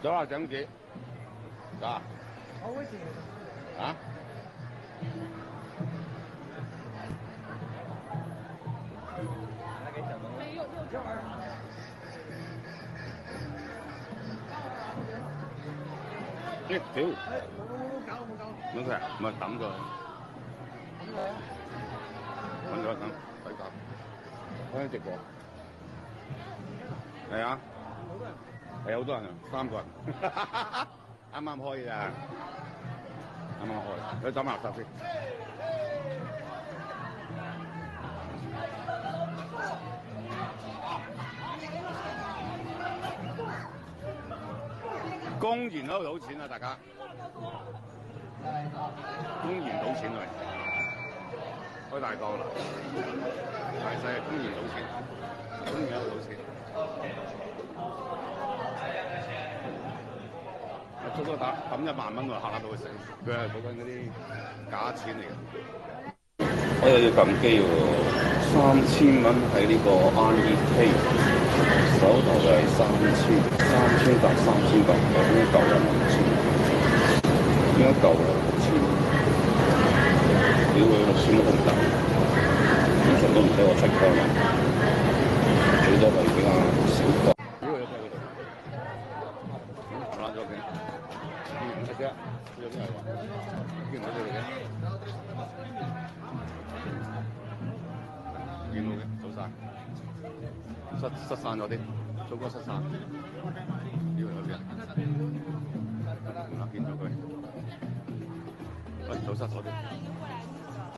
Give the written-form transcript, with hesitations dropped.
走啦，整幾？走啊？我會試。啊？屌！冇搞。冇佢啊，咪抌咗佢。揾咗等，抵搞。開緊直播。係啊。係好多人啊，3個人。啱啱開咋？啱啱開，你抌垃圾先。公然喺度賭錢啊！大家公然賭錢嚟，開大檔啦！大細係公然賭錢，公然喺度賭錢。初初抌1萬蚊喎，嚇到佢死！佢係賭緊嗰啲假錢嚟嘅。我又要撳機喎，3000蚊喺呢個 REP， 手頭就係3000搭3800，應該夠啦，5000，應該夠啦，6000。屌佢6000都唔得，通常都唔使我出槍嘅，最多咪比較少個。屌佢喺嗰度，爛咗嘅，唔食啫，有啲係話，見唔到佢哋嘅。見到嘅，走晒，失散咗啲，早哥失散，以為有啲人，見到佢，喂，走失咗啲。